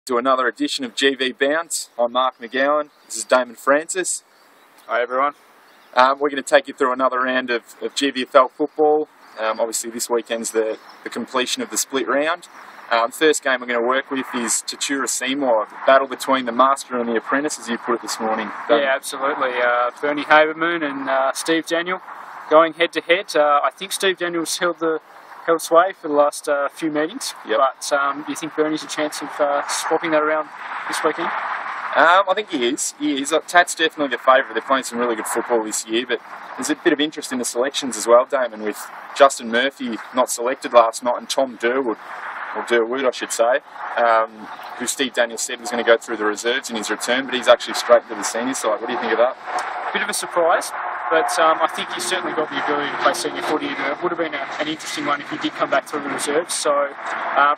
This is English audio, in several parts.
To another edition of GV Bounce. I'm Marc McGowan. This is Damen Francis. Hi everyone. We're going to take you through another round of GVFL football. Obviously this weekend's the completion of the split round. First game we're going to work with is Tatura Seymour, the battle between the master and the apprentice, as you put it this morning. Yeah, absolutely. Bernie Habermoon and Steve Daniel going head to head. I think Steve Daniel's held sway for the last few meetings, Yep. But do you think Bernie's a chance of swapping that around this weekend? I think he is. Tat's definitely the favourite. They're playing some really good football this year, but there's a bit of interest in the selections as well, Damon, with Justin Murphy not selected last night and Tom Durwood, I should say, who Steve Daniel said was going to go through the reserves in his return, but he's actually straight to the senior side. What do you think of that? Bit of a surprise, but I think he's certainly got the ability to play senior footy, and it would have been an interesting one if he did come back through the reserves. So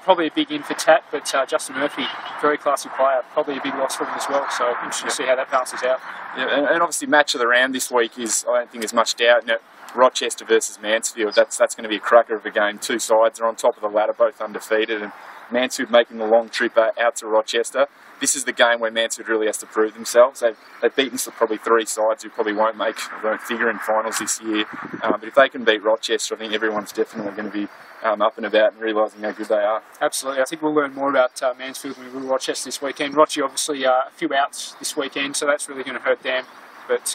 probably a big in for Tat, but Justin Murphy, very classy player, probably a big loss for him as well. So interesting to see how that balances out. Yeah, and obviously match of the round this week is, I don't think there's much doubt in it, Rochester versus Mansfield. That's going to be a cracker of a game. Two sides are on top of the ladder, both undefeated, and Mansfield making the long trip out to Rochester. This is the game where Mansfield really has to prove themselves. They've beaten probably three sides who probably won't figure in finals this year. But if they can beat Rochester, I think everyone's definitely going to be up and about and realising how good they are. Absolutely. I think we'll learn more about Mansfield when we will Rochester this weekend. Rochester obviously a few outs this weekend, so that's really going to hurt them. But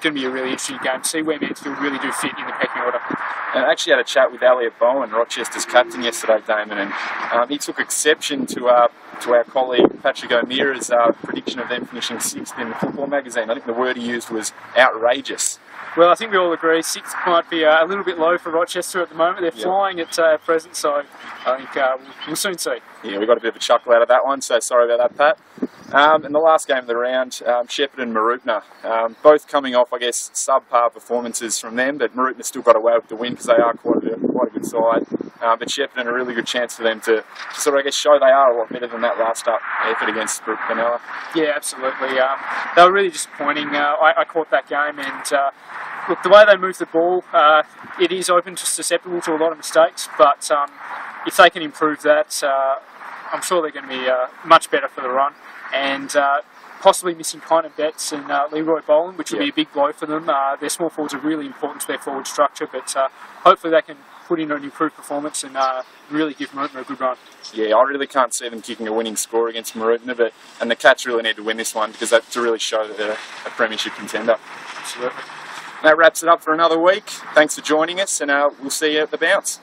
going to be a really interesting game to see where Mansfield really do fit in the pecking order. I actually had a chat with Elliot Bowen, Rochester's captain, yesterday, Damon, and he took exception to our colleague Patrick O'Meara's prediction of them finishing 6th in the Football magazine. I think the word he used was outrageous. Well, I think we all agree 6th might be a little bit low for Rochester at the moment. They're flying at present, so I think we'll soon see. Yeah, we got a bit of a chuckle out of that one, so sorry about that, Pat. And the last game of the round, Shepparton and Mooroopna, both coming off, I guess, subpar performances from them, but Mooroopna still got away with the win because they are quite a good side. But Shepparton, a really good chance for them to sort of, I guess, show they are a lot better than that last up effort against Benalla. Yeah, absolutely. They were really disappointing. I caught that game, and look, the way they move the ball, it is susceptible to a lot of mistakes, but if they can improve that, I'm sure they're going to be much better for the run. And possibly missing kind of Betts and Leroy Boland, which will be a big blow for them. Their small forwards are really important to their forward structure, but hopefully they can put in an improved performance and really give Mooroopna a good run. Yeah, I really can't see them kicking a winning score against Mooroopna, and the Cats really need to win this one because that's to really show that they're a premiership contender. Absolutely. That wraps it up for another week. Thanks for joining us, and we'll see you at the Bounce.